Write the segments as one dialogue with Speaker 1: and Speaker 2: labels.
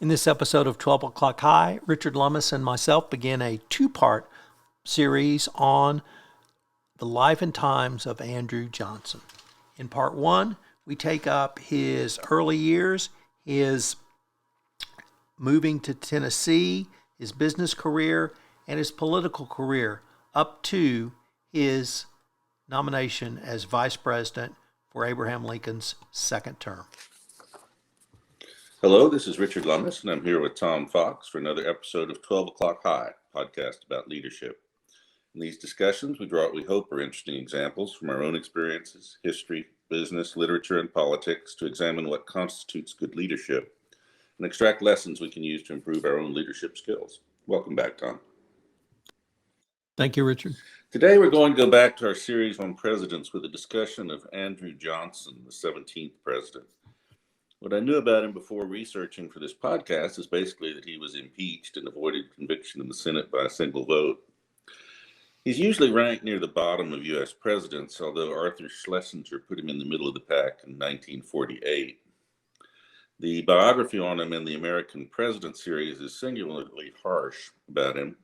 Speaker 1: In this episode of 12 O'Clock High, Richard Lummis and myself begin a two-part series on the life and times of Andrew Johnson. In part one, we take up his early years, his moving to Tennessee, his business career, and his political career up to his nomination as vice president for Abraham Lincoln's second term.
Speaker 2: Hello, this is Richard Lummis, and I'm here with Tom Fox for another episode of 12 O'Clock High, podcast about leadership. In these discussions, we draw what we hope are interesting examples from our own experiences, history, business, literature, and politics to examine what constitutes good leadership and extract lessons we can use to improve our own leadership skills. Welcome back, Tom.
Speaker 1: Thank you, Richard.
Speaker 2: Today, we're going to go back to our series on presidents with a discussion of Andrew Johnson, the 17th president. What I knew about him before researching for this podcast is basically that he was impeached and avoided conviction in the Senate by a single vote. He's usually ranked near the bottom of U.S. presidents, although Arthur Schlesinger put him in the middle of the pack in 1948. The biography on him in the American President series is singularly harsh about him.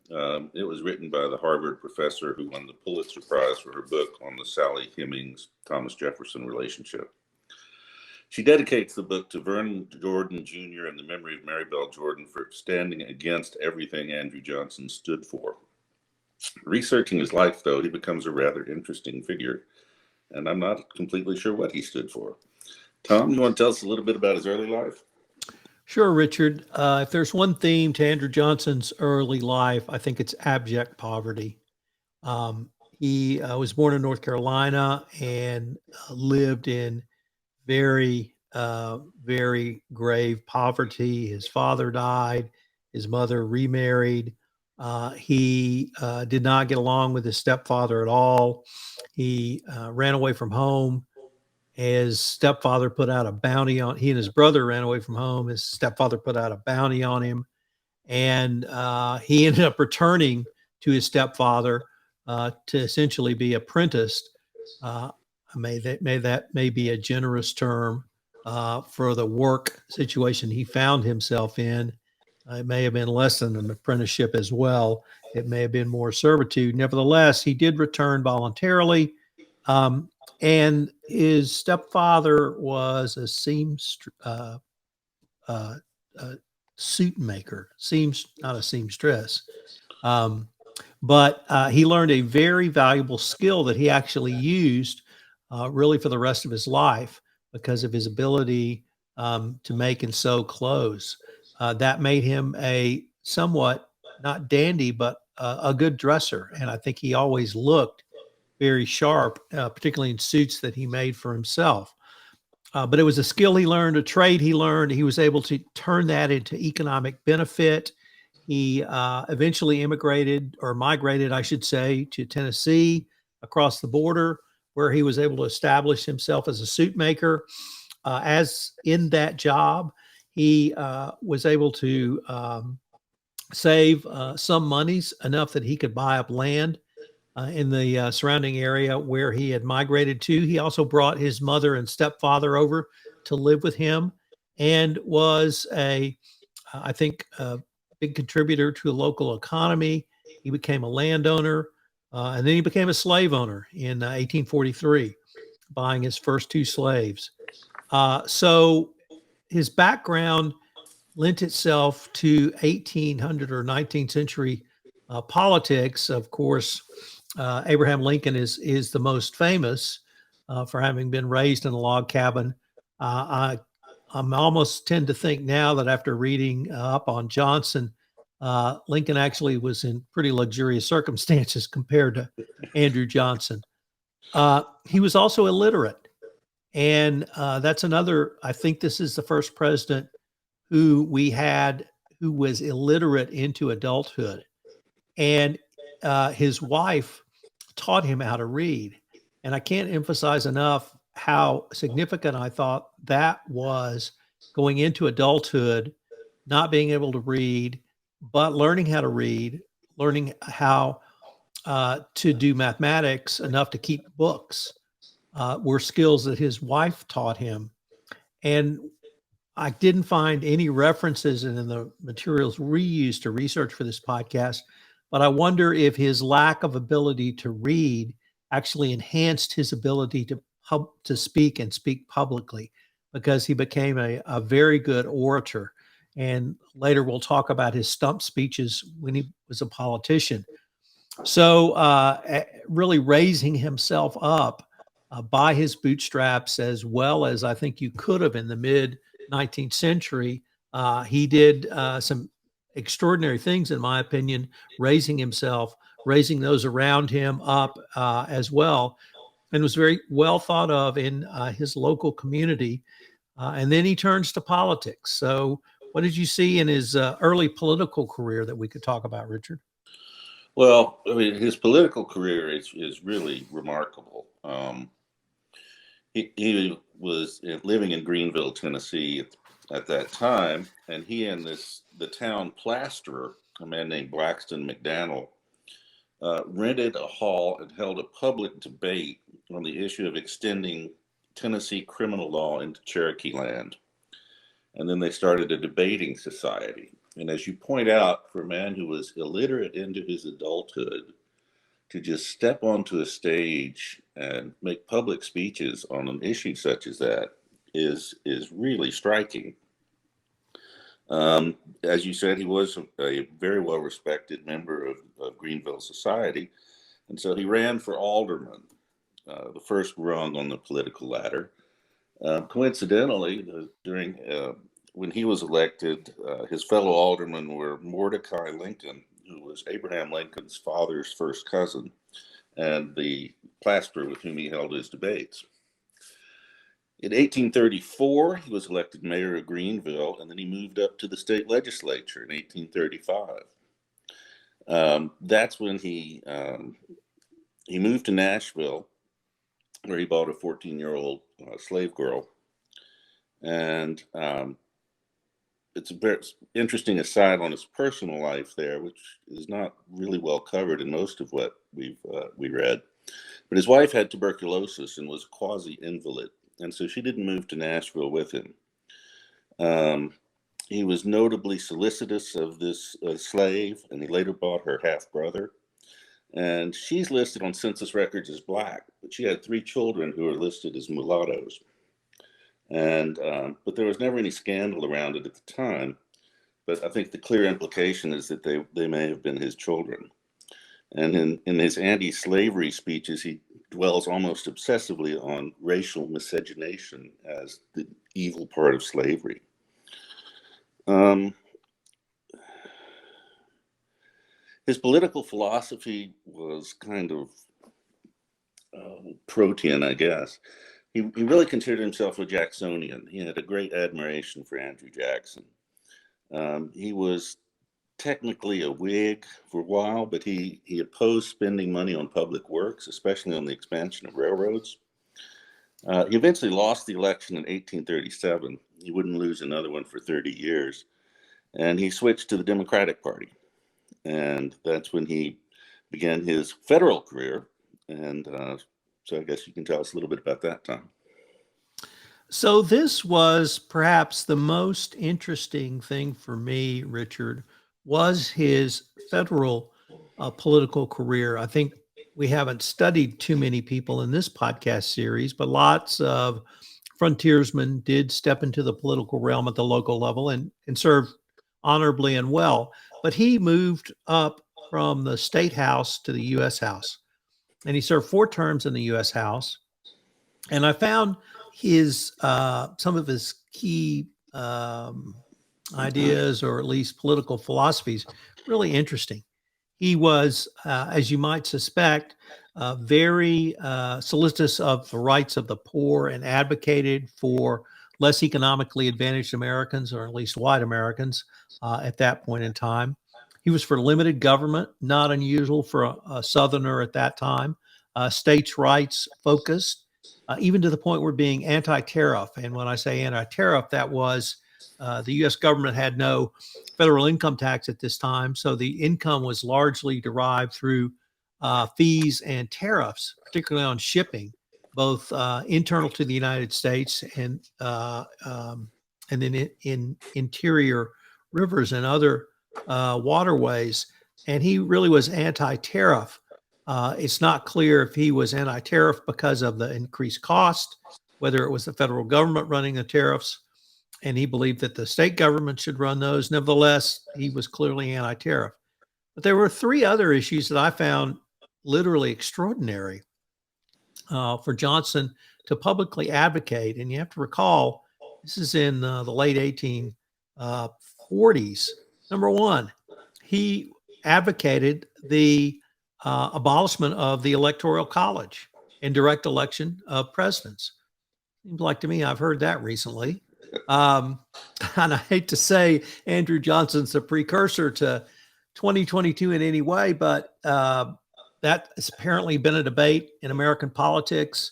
Speaker 2: It was written by the Harvard professor who won the Pulitzer Prize for her book on the Sally Hemings-Thomas Jefferson relationship. She dedicates the book to Vernon Jordan Jr. in the memory of Mary Bell Jordan for standing against everything Andrew Johnson stood for. Researching his life, though, he becomes a rather interesting figure, and I'm not completely sure what he stood for. Tom, you want to tell us a little bit about his early life?
Speaker 1: Sure, Richard. If there's one theme to Andrew Johnson's early life, I think it's abject poverty. He was born in North Carolina and lived in very grave poverty. His father died. His mother remarried. He did not get along with his stepfather at all. He ran away from home. His stepfather put out a bounty on, he and his brother ran away from home. His stepfather put out a bounty on him. And he ended up returning to his stepfather to essentially be apprenticed. That may be a generous term for the work situation he found himself in. It may have been less than an apprenticeship as well. It may have been more servitude. Nevertheless, he did return voluntarily. And his stepfather was a suit maker, not a seamstress. But he learned a very valuable skill that he actually used really for the rest of his life because of his ability to make and sew clothes. That made him a somewhat, not dandy, but a good dresser. And I think he always looked very sharp, particularly in suits that he made for himself. But it was a skill he learned, a trade he learned. He was able to turn that into economic benefit. He eventually migrated, I should say, to Tennessee across the border, where he was able to establish himself as a suit maker. As in that job, he was able to save some monies, enough that he could buy up land in the surrounding area where he had migrated to. He also brought his mother and stepfather over to live with him and was I think, a big contributor to the local economy. He became a landowner and then he became a slave owner in 1843, buying his first two slaves. So his background lent itself to 1800 or 19th century politics. Of course, Abraham Lincoln is the most famous for having been raised in a log cabin. I'm almost tend to think now that after reading up on Johnson, Lincoln actually was in pretty luxurious circumstances compared to Andrew Johnson. He was also illiterate. And that's another, I think this is the first president who was illiterate into adulthood. And his wife taught him how to read. And I can't emphasize enough how significant I thought that was, going into adulthood, not being able to read, but learning how to read, learning how to do mathematics enough to keep books, were skills that his wife taught him. And I didn't find any references in the materials we used to research for this podcast, but I wonder if his lack of ability to read actually enhanced his ability to speak and speak publicly, because he became a very good orator. And later we'll talk about his stump speeches when he was a politician. So, really raising himself up by his bootstraps, as well as I think you could have in the mid 19th century. He did some extraordinary things, in my opinion, raising himself, raising those around him up as well, and was very well thought of in his local community. And then he turns to politics. So, what did you see in his early political career that we could talk about, Richard?
Speaker 2: Well, I mean, his political career is really remarkable. He was living in Greenville, Tennessee at that time, and he and the town plasterer, a man named Blackston McDaniel, rented a hall and held a public debate on the issue of extending Tennessee criminal law into Cherokee land. And then they started a debating society. And as you point out, for a man who was illiterate into his adulthood, to just step onto a stage and make public speeches on an issue such as that is really striking. As you said, he was a very well-respected member of Greenville society. And so he ran for alderman, the first rung on the political ladder. Coincidentally, when he was elected, his fellow aldermen were Mordecai Lincoln, who was Abraham Lincoln's father's first cousin, and the plasterer with whom he held his debates. In 1834, he was elected mayor of Greenville, and then he moved up to the state legislature in 1835. That's when he moved to Nashville, where he bought a 14-year-old slave girl. And it's a very interesting aside on his personal life there, which is not really well covered in most of what we read. But his wife had tuberculosis and was a quasi-invalid, and so she didn't move to Nashville with him. He was notably solicitous of this slave, and he later bought her half-brother. And she's listed on census records as Black, but she had 3 children who are listed as mulattoes. And but there was never any scandal around it at the time. But I think the clear implication is that they may have been his children. And in his anti-slavery speeches, he dwells almost obsessively on racial miscegenation as the evil part of slavery. His political philosophy was kind of protean, I guess. He really considered himself a Jacksonian. He had a great admiration for Andrew Jackson. He was technically a Whig for a while, but he opposed spending money on public works, especially on the expansion of railroads. He eventually lost the election in 1837. He wouldn't lose another one for 30 years. And he switched to the Democratic Party. And that's when he began his federal career. And so I guess you can tell us a little bit about that, Tom.
Speaker 1: So this was perhaps the most interesting thing for me, Richard, was his federal political career. I think we haven't studied too many people in this podcast series, but lots of frontiersmen did step into the political realm at the local level and serve honorably and well. But he moved up from the state house to the U.S. House, and he served 4 terms in the U.S. House. And I found his some of his key ideas, or at least political philosophies, really interesting. He was, as you might suspect, very solicitous of the rights of the poor and advocated for less economically advantaged Americans, or at least white Americans, at that point in time. He was for limited government, not unusual for a Southerner at that time, states' rights focused, even to the point where being anti-tariff. And when I say anti-tariff, that was the U.S. government had no federal income tax at this time. So the income was largely derived through fees and tariffs, particularly on shipping, both internal to the United States and and then in interior rivers and other waterways. And he really was anti-tariff. It's not clear if he was anti-tariff because of the increased cost, whether it was the federal government running the tariffs, and he believed that the state government should run those. Nevertheless, he was clearly anti-tariff. But there were three other issues that I found literally extraordinary for Johnson to publicly advocate. And you have to recall, this is in the late 1840s. Number one, he advocated the abolishment of the Electoral College and direct election of presidents. Seems like to me, I've heard that recently. And I hate to say Andrew Johnson's a precursor to 2022 in any way, but that has apparently been a debate in American politics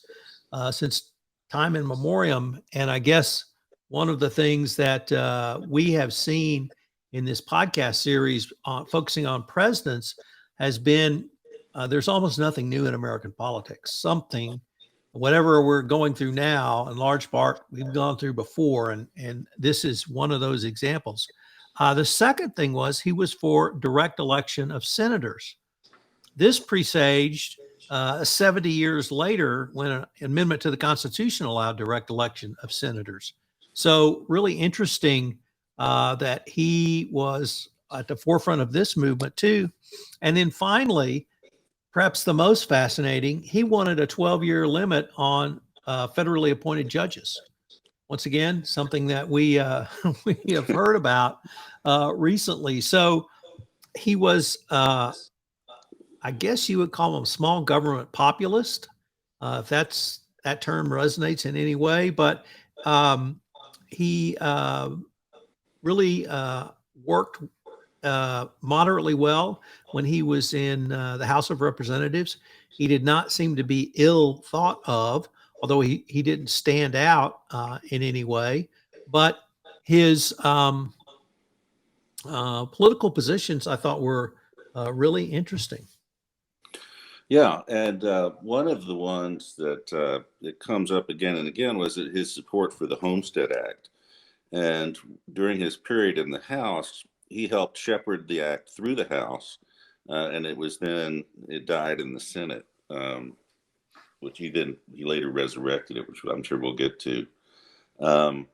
Speaker 1: since time immemorial. And I guess one of the things that we have seen in this podcast series focusing on presidents has been there's almost nothing new in American politics. Something, whatever we're going through now, in large part, we've gone through before, and this is one of those examples. The second thing was he was for direct election of senators. This presaged 70 years later when an amendment to the Constitution allowed direct election of senators. So really interesting that he was at the forefront of this movement too. And then finally, perhaps the most fascinating, he wanted a 12-year limit on federally appointed judges. Once again, something that we have heard about recently. So he was, I guess you would call him a small government populist, if that term resonates in any way. But he really worked moderately well when he was in the House of Representatives. He did not seem to be ill thought of, although he didn't stand out in any way. But his political positions, I thought, were really interesting.
Speaker 2: Yeah, and one of the ones that comes up again and again was his support for the Homestead Act. And during his period in the House, he helped shepherd the act through the House, and it died in the Senate, which he later resurrected it, which I'm sure we'll get to. But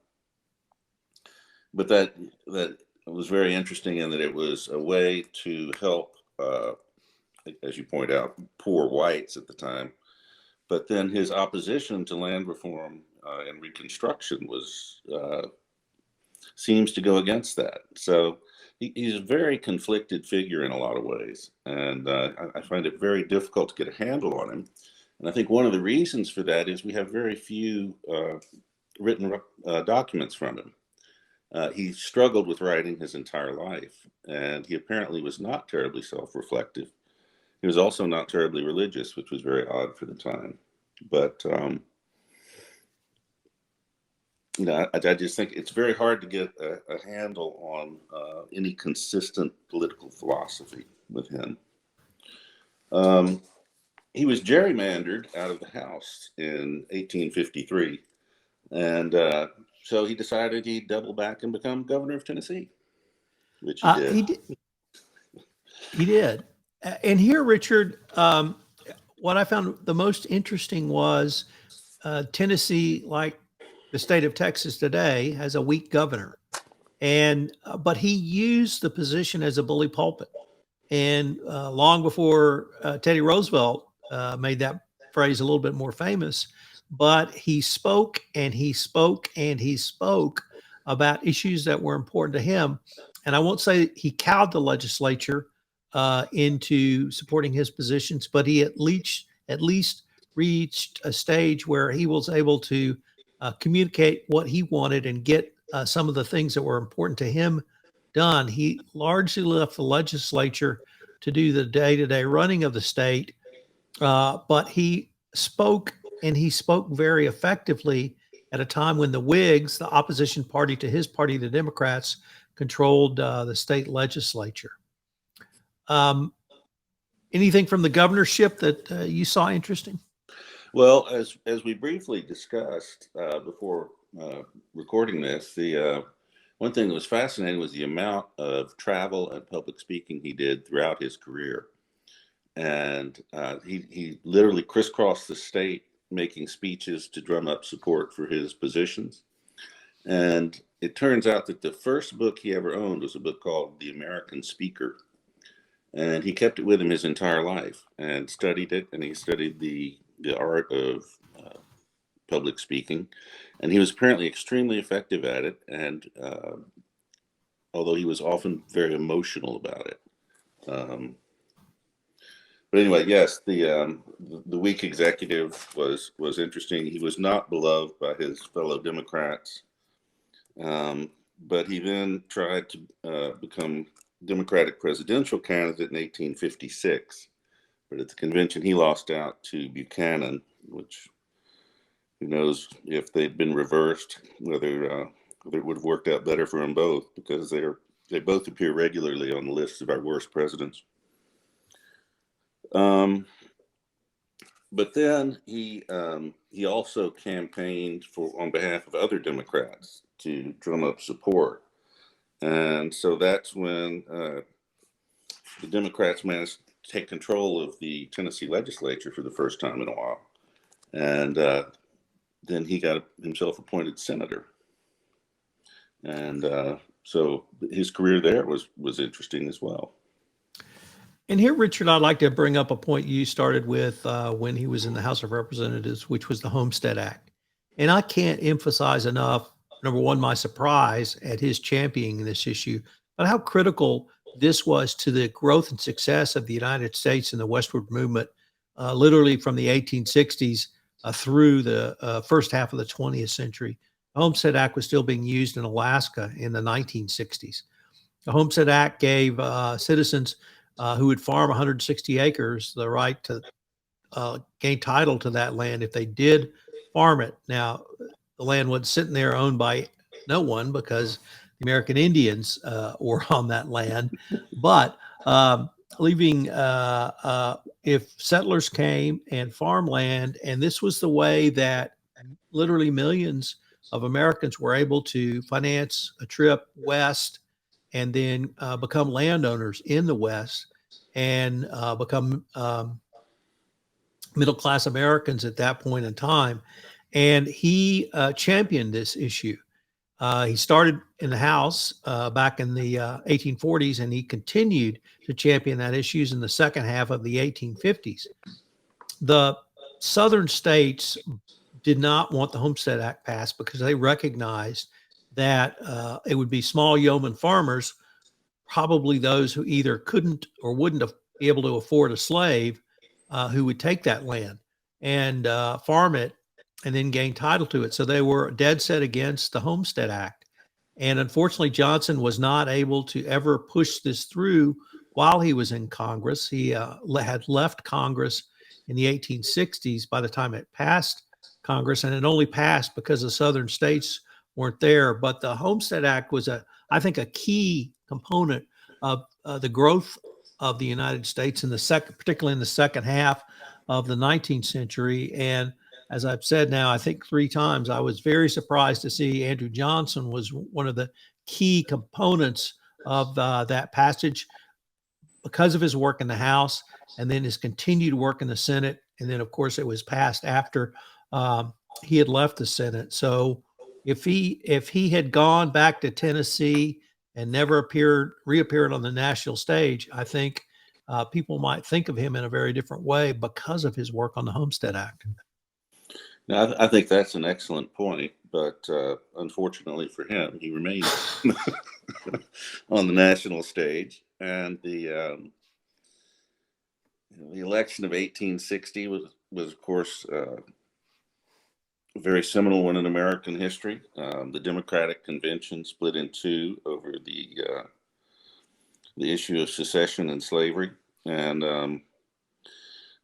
Speaker 2: that was very interesting in that it was a way to help, as you point out, poor whites at the time. But then his opposition to land reform and Reconstruction seems to go against that. So he's a very conflicted figure in a lot of ways. And I find it very difficult to get a handle on him. And I think one of the reasons for that is we have very few written documents from him. He struggled with writing his entire life, and he apparently was not terribly self-reflective. He was also not terribly religious, which was very odd for the time. But I just think it's very hard to get a handle on any consistent political philosophy with him. He was gerrymandered out of the House in 1853, and so he decided he'd double back and become governor of Tennessee, which he did.
Speaker 1: He did. And here, Richard, what I found the most interesting was Tennessee, like the state of Texas today, has a weak governor, but he used the position as a bully pulpit. And long before Teddy Roosevelt made that phrase a little bit more famous, but he spoke and he spoke and he spoke about issues that were important to him. And I won't say he cowed the legislature into supporting his positions, but he at least reached a stage where he was able to communicate what he wanted and get some of the things that were important to him done. He largely left the legislature to do the day-to-day running of the state, but he spoke, and he spoke very effectively at a time when the Whigs, the opposition party to his party, the Democrats, controlled the state legislature. Anything from the governorship that you saw interesting?
Speaker 2: Well, as we briefly discussed before recording this, the one thing that was fascinating was the amount of travel and public speaking he did throughout his career. And he literally crisscrossed the state making speeches to drum up support for his positions. And it turns out that the first book he ever owned was a book called The American Speaker. And he kept it with him his entire life and studied it. And he studied the art of public speaking. And he was apparently extremely effective at it. And although he was often very emotional about it. But anyway, yes, the weak executive was interesting. He was not beloved by his fellow Democrats, but he then tried to become Democratic presidential candidate in 1856. But at the convention, he lost out to Buchanan, which who knows if they'd been reversed, whether it would have worked out better for them both, because they both appear regularly on the list of our worst presidents. But then he also campaigned on behalf of other Democrats to drum up support. And so that's when the Democrats managed to take control of the Tennessee legislature for the first time in a while. And then he got himself appointed senator. And so his career there was interesting as well.
Speaker 1: And here, Richard, I'd like to bring up a point you started with when he was in the House of Representatives, which was the Homestead Act. And I can't emphasize enough, number one, my surprise at his championing this issue, but how critical this was to the growth and success of the United States and the westward movement, literally from the 1860s through the first half of the 20th century. The Homestead Act was still being used in Alaska in the 1960s. The Homestead Act gave citizens who would farm 160 acres the right to gain title to that land if they did farm it. Now, the land wasn't sitting there owned by no one because the American Indians were on that land, but leaving if settlers came and farmland, and this was the way that literally millions of Americans were able to finance a trip west and then become landowners in the West and become middle-class Americans at that point in time. And he championed this issue. He started in the House back in the 1840s, and he continued to champion that issues in the second half of the 1850s. The southern states did not want the Homestead Act passed because they recognized that it would be small yeoman farmers, probably those who either couldn't or wouldn't be able to afford a slave, who would take that land and farm it and then gain title to it. So they were dead set against the Homestead Act. And unfortunately, Johnson was not able to ever push this through while he was in Congress. He had left Congress in the 1860s by the time it passed Congress, and it only passed because the southern states weren't there. But the Homestead Act was, I think, a key component of the growth of the United States in particularly in the second half of the 19th century. And as I've said now, I think 3 times, I was very surprised to see Andrew Johnson was one of the key components of that passage because of his work in the House and then his continued work in the Senate. And then, of course, it was passed after he had left the Senate. So if he had gone back to Tennessee and never reappeared on the national stage, I think people might think of him in a very different way because of his work on the Homestead Act.
Speaker 2: Now, I think that's an excellent point, but unfortunately for him, he remained on the national stage. And the election of 1860 was of course, a very seminal one in American history. The Democratic Convention split in two over the issue of secession and slavery. And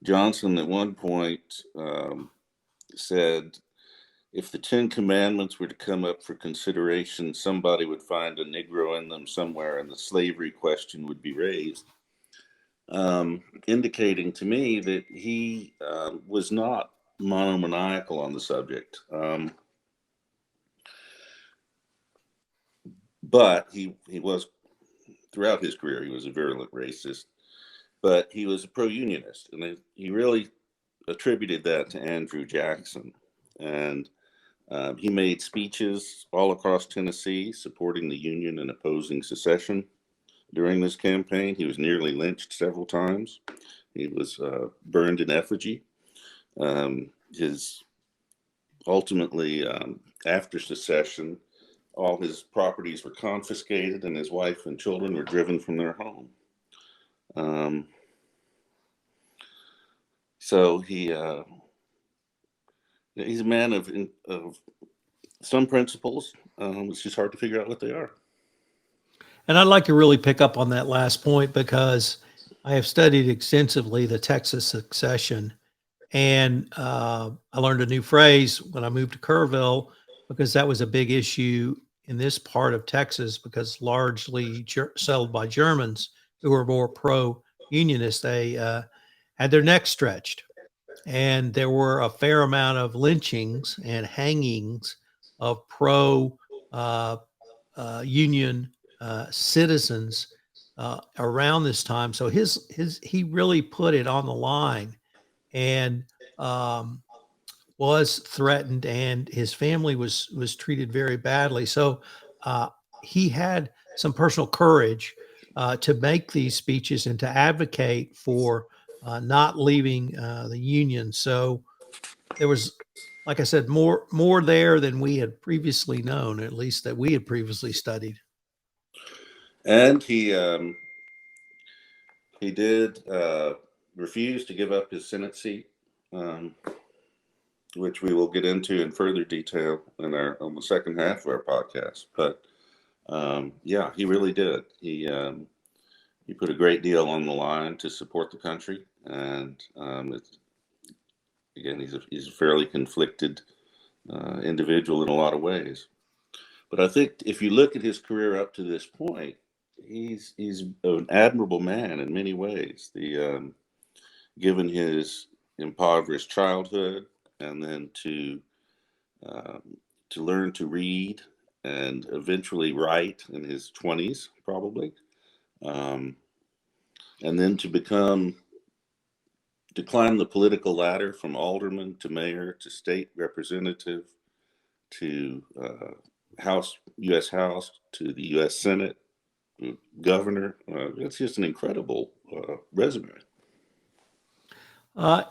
Speaker 2: Johnson at one point said, if the 10 Commandments were to come up for consideration, somebody would find a Negro in them somewhere and the slavery question would be raised, indicating to me that he was not monomaniacal on the subject. but he was, throughout his career, he was a virulent racist, but he was a pro-unionist, and he really attributed that to Andrew Jackson. And he made speeches all across Tennessee supporting the Union and opposing secession. During this campaign, he was nearly lynched several times. He was burned in effigy. Ultimately, after secession, all his properties were confiscated, and his wife and children were driven from their home. So he's a man of some principles. It's just hard to figure out what they are.
Speaker 1: And I'd like to really pick up on that last point, because I have studied extensively the Texas succession. And I learned a new phrase when I moved to Kerrville, because that was a big issue in this part of Texas, because largely settled by Germans who were more pro-unionist. They had their necks stretched. And there were a fair amount of lynchings and hangings of pro-union citizens around this time. So he really put it on the line, and was threatened, and his family was treated very badly. So he had some personal courage to make these speeches and to advocate for not leaving the Union. So there was, like I said, more there than we had previously known, at least that we had previously studied.
Speaker 2: And he did refuse to give up his Senate seat, which we will get into in further detail on the second half of our podcast. But yeah, he really did. He put a great deal on the line to support the country, and again, he's a fairly conflicted individual in a lot of ways. But I think if you look at his career up to this point, he's an admirable man in many ways. Given his impoverished childhood, and then to learn to read and eventually write in his 20s, probably, and then to climb the political ladder from alderman to mayor to state representative to U.S. House to the U.S. Senate, governor. It's just an incredible resume.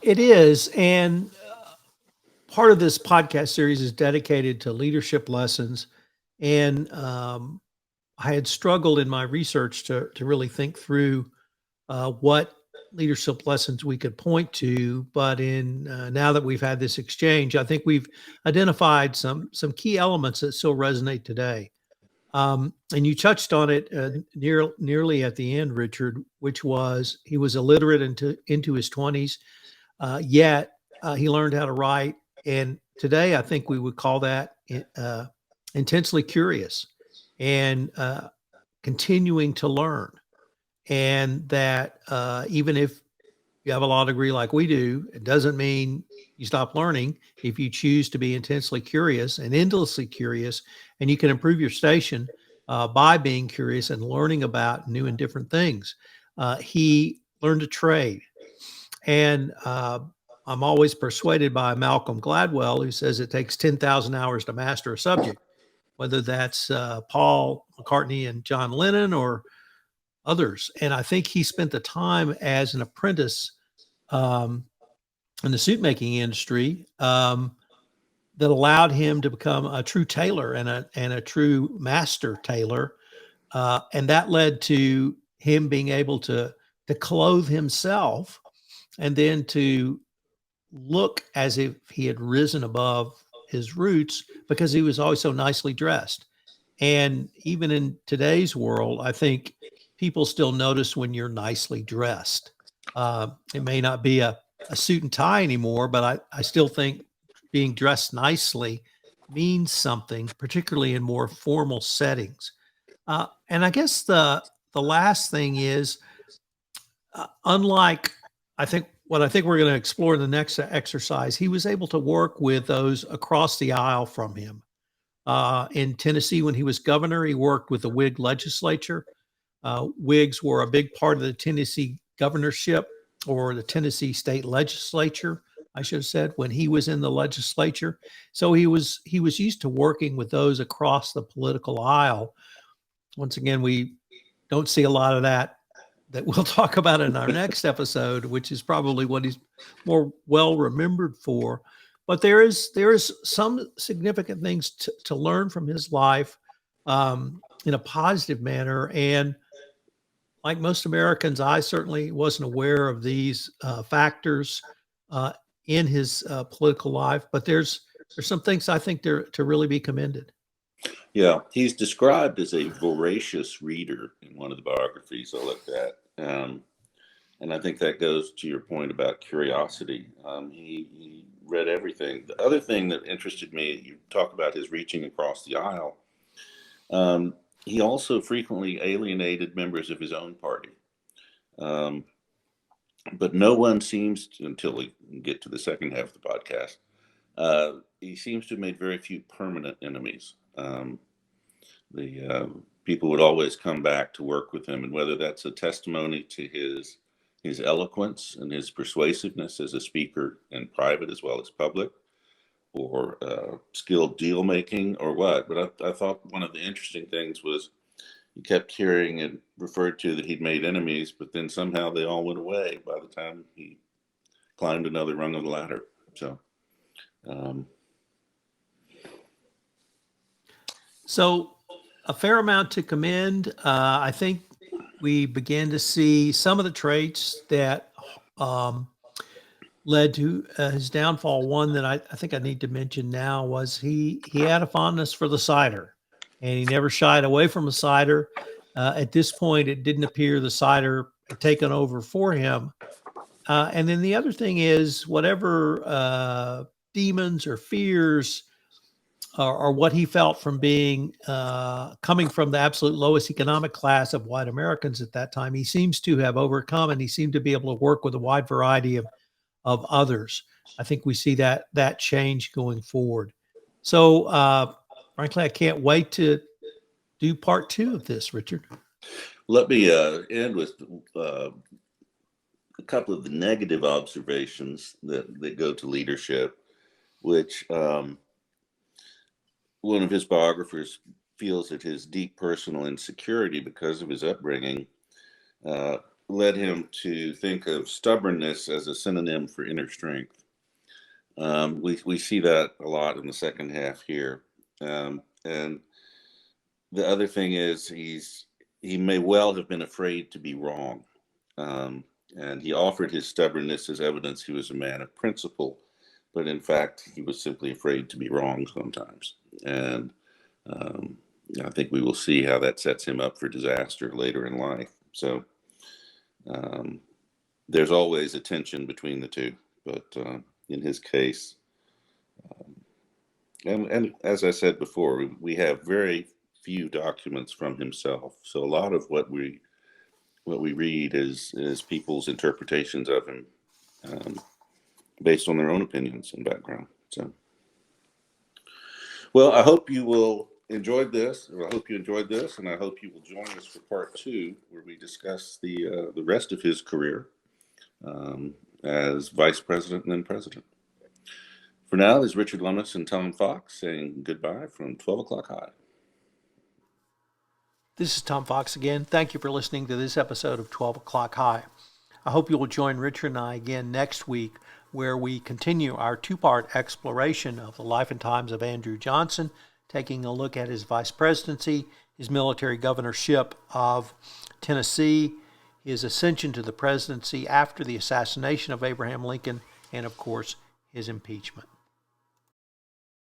Speaker 1: It is. And part of this podcast series is dedicated to leadership lessons. And I had struggled in my research to really think through what leadership lessons we could point to. But now that we've had this exchange, I think we've identified some key elements that still resonate today. And you touched on it nearly at the end, Richard, which was he was illiterate into his 20s, yet he learned how to write. And today, I think we would call that intensely curious and continuing to learn. And that even if you have a law degree like we do, it doesn't mean you stop learning if you choose to be intensely curious and endlessly curious, and you can improve your station by being curious and learning about new and different things. He learned a trade. And I'm always persuaded by Malcolm Gladwell, who says it takes 10,000 hours to master a subject, whether that's Paul McCartney and John Lennon or others. And I think he spent the time as an apprentice in the suit making industry that allowed him to become a true tailor and a true master tailor. And that led to him being able to clothe himself and then to look as if he had risen above his roots because he was always so nicely dressed. And even in today's world, I think people still notice when you're nicely dressed. It may not be a suit and tie anymore, but I still think being dressed nicely means something, particularly in more formal settings. And I guess the last thing is, unlike what I think we're going to explore in the next exercise, he was able to work with those across the aisle from him. In Tennessee, when he was governor, he worked with the Whig legislature. Whigs were a big part of the Tennessee governorship, or the Tennessee state legislature, I should have said, when he was in the legislature. So he was used to working with those across the political aisle. Once again, we don't see a lot of that we'll talk about in our next episode, which is probably what he's more well remembered for. But there is some significant things to learn from his life in a positive manner. And like most Americans, I certainly wasn't aware of these factors in his political life. But there's some things I think to really be commended.
Speaker 2: Yeah, he's described as a voracious reader in one of the biographies I looked at. And I think that goes to your point about curiosity. He read everything. The other thing that interested me, you talk about his reaching across the aisle. He also frequently alienated members of his own party. But no one seems to, until we get to the second half of the podcast, he seems to have made very few permanent enemies. The people would always come back to work with him, and whether that's a testimony to his eloquence and his persuasiveness as a speaker in private as well as public, or skilled deal making, or what. But I thought one of the interesting things was you kept hearing it referred to that he'd made enemies, but then somehow they all went away by the time he climbed another rung of the ladder.
Speaker 1: So a fair amount to commend. I think we began to see some of the traits that led to his downfall. One that I think I need to mention now was he had a fondness for the cider, and he never shied away from a cider. At this point, it didn't appear the cider had taken over for him. And then the other thing is whatever demons or fears or what he felt from being coming from the absolute lowest economic class of white Americans at that time, he seems to have overcome, and he seemed to be able to work with a wide variety of others. I think we see that change going forward. So, frankly, I can't wait to do part 2 of this, Richard.
Speaker 2: Let me end with a couple of the negative observations that go to leadership, which one of his biographers feels that his deep personal insecurity because of his upbringing led him to think of stubbornness as a synonym for inner strength. We see that a lot in the second half here. And the other thing is he may well have been afraid to be wrong. And he offered his stubbornness as evidence he was a man of principle, but in fact, he was simply afraid to be wrong sometimes. And I think we will see how that sets him up for disaster later in life. So there's always a tension between the two, but in his case, and as I said before, we have very few documents from himself. So a lot of what we read is people's interpretations of him based on their own opinions and background. So, well, I hope you will enjoy this, or I hope you enjoyed this, and I hope you will join us for part 2, where we discuss the rest of his career as vice president and then president. For now, this is Richard Lummis and Tom Fox saying goodbye from 12 O'Clock High.
Speaker 1: This is Tom Fox again. Thank you for listening to this episode of 12 O'Clock High. I hope you will join Richard and I again next week, where we continue our 2-part exploration of the life and times of Andrew Johnson, taking a look at his vice presidency, his military governorship of Tennessee, his ascension to the presidency after the assassination of Abraham Lincoln, and of course, his impeachment.